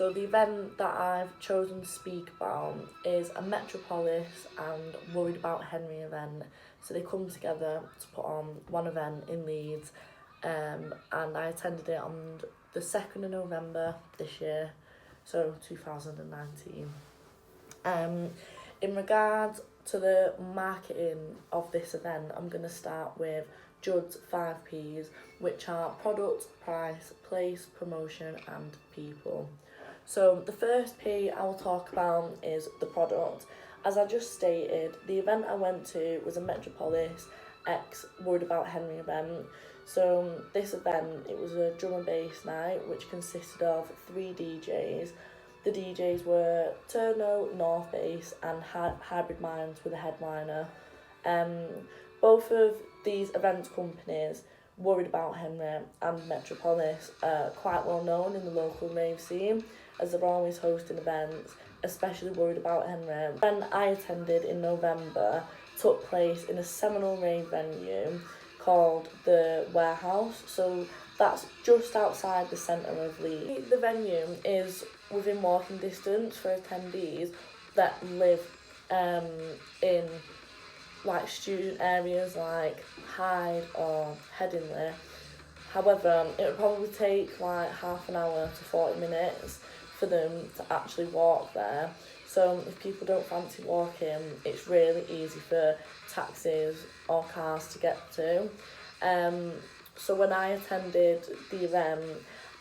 So the event that I've chosen to speak about is a Metropolis and Worried About Henry event. So they come together to put on one event in Leeds, and I attended it on the 2nd of November this year, so 2019. In regards to the marketing of this event, I'm going to start with Judd's 5 Ps, which are product, price, place, promotion and people. So the first P I will talk about is the product. As I just stated, the event I went to was a Metropolis X Worried About Henry event. So this event, it was a drum and bass night which consisted of 3 DJs. The DJs were Turno, North Bass and Hybrid Minds with a headliner. Both of these event companies, Worried About Henry and Metropolis, are quite well known in the local rave scene, as they're always hosting events, especially Worried About Henry. When I attended in November took place in a seminal rave venue called the Warehouse, so that's just outside the centre of Leeds. The venue is within walking distance for attendees that live in like student areas like Hyde or Headingley. However, it would probably take like half an hour to 40 minutes for them to actually walk there. So if people don't fancy walking, it's really easy for taxis or cars to get to. So when I attended the event,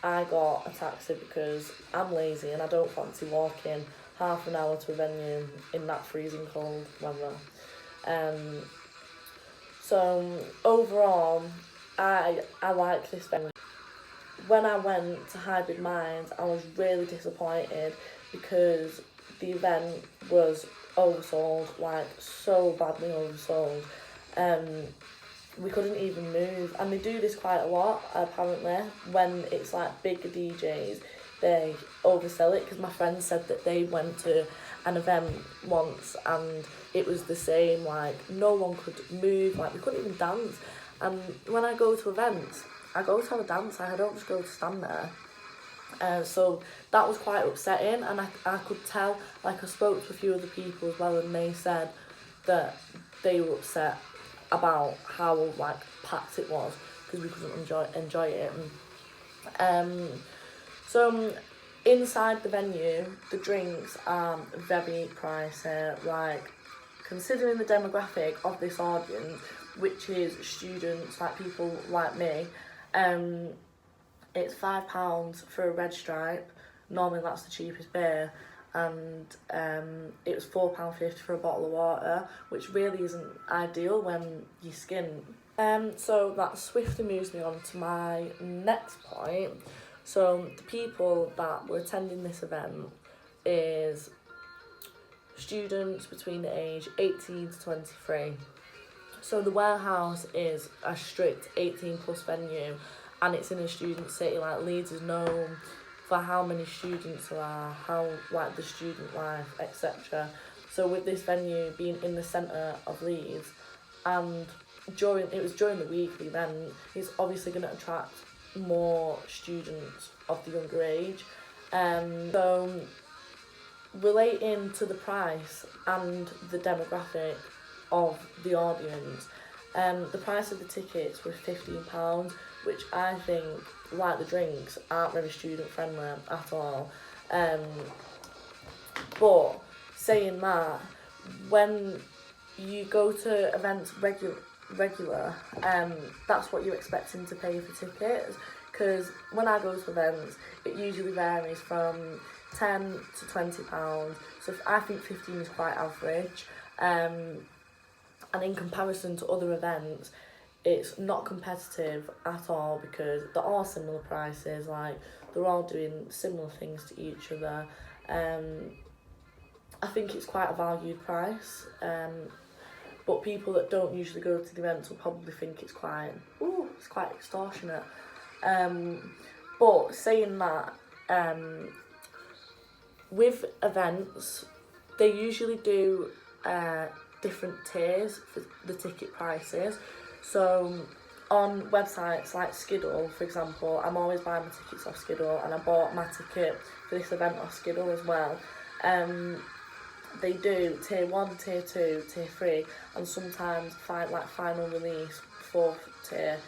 I got a taxi because I'm lazy and I don't fancy walking half an hour to a venue in that freezing cold weather. So overall, I like this venue. When I went to Hybrid Minds, I was really disappointed because the event was oversold, like so badly oversold. We couldn't even move, and they do this quite a lot apparently. When it's like bigger DJs, they oversell it, because my friend said that they went to an event once and it was the same, like no one could move, like we couldn't even dance. And when I go to events, I go to have a dance, I don't just go to stand there. So that was quite upsetting, and I could tell, like I spoke to a few other people as well, and they said that they were upset about how like packed it was because we couldn't enjoy it. So inside the venue, the drinks are very pricey. Like, considering the demographic of this audience, which is students, like people like me, it's £5 for a red stripe. Normally that's the cheapest beer, and it was £4.50 for a bottle of water, which really isn't ideal when you're skint. So that swiftly moves me on to my next point. So the people that were attending this event is students between the age 18 to 23. So the Warehouse is a strict 18 plus venue, and it's in a student city. Like, Leeds is known for how many students there are, how like the student life, etc. So with this venue being in the centre of Leeds, and during the week the event, it's obviously going to attract more students of the younger age. So relating to the price and the demographic of the audience, the price of the tickets was £15, which I think, like the drinks, aren't very student friendly at all. But saying that, when you go to events regular, that's what you're expecting to pay for tickets, because when I go to events, it usually varies from £10 to £20. So I think 15 is quite average. And in comparison to other events, it's not competitive at all, because they're all similar prices, like they're all doing similar things to each other. I think it's quite a valued price, but people that don't usually go to the events will probably think it's quite extortionate. But saying that, with events, they usually do different tiers for the ticket prices. So on websites like Skiddle, for example, I'm always buying my tickets off Skiddle, and I bought my ticket for this event off Skiddle as well. They do tier 1, tier 2, tier 3, and sometimes final release, 4th tier.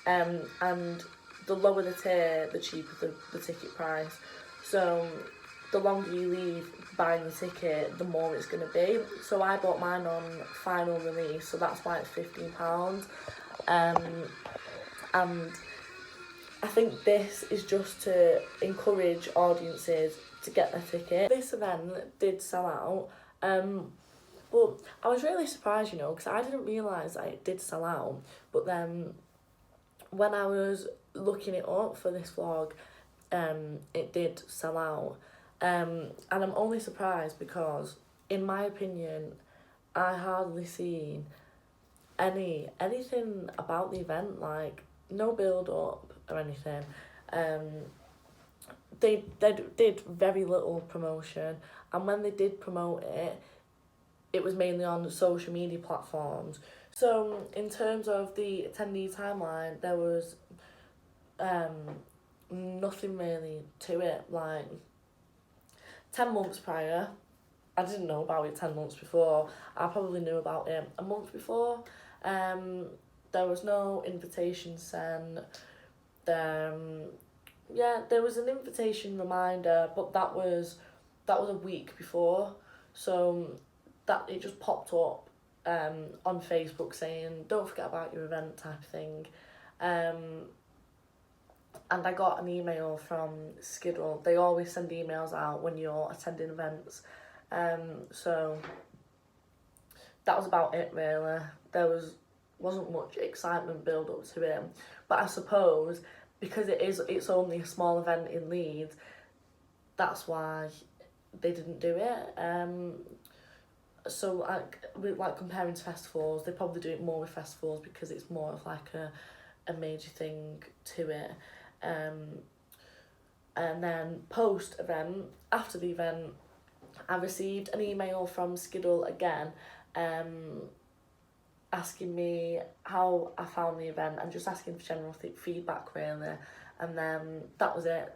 And the lower the tier, the cheaper the ticket price. So the longer you leave buying the ticket, the more it's going to be. So I bought mine on final release, so that's why it's £15. And I think this is just to encourage audiences to get their ticket. This event did sell out, but I was really surprised, you know, because I didn't realise that it did sell out. But then when I was looking it up for this vlog, it did sell out. And I'm only surprised because, in my opinion, I hardly seen anything about the event, like no build up or anything. They did very little promotion, and when they did promote it, it was mainly on social media platforms. So in terms of the attendee timeline, there was nothing really to it. Like 10 months prior, I didn't know about it 10 months before. I probably knew about it a month before. There was no invitation sent. There was an invitation reminder, but that was a week before. So that it just popped up on Facebook saying, don't forget about your event type of thing. And I got an email from Skiddle. They always send emails out when you're attending events. So that was about it really. There wasn't much excitement build up to it. But I suppose because it's only a small event in Leeds, that's why they didn't do it. So like comparing to festivals, they probably do it more with festivals because it's more of like a major thing to it. And then post event, after the event, I received an email from Skiddle again, asking me how I found the event and just asking for general feedback really. And then that was it.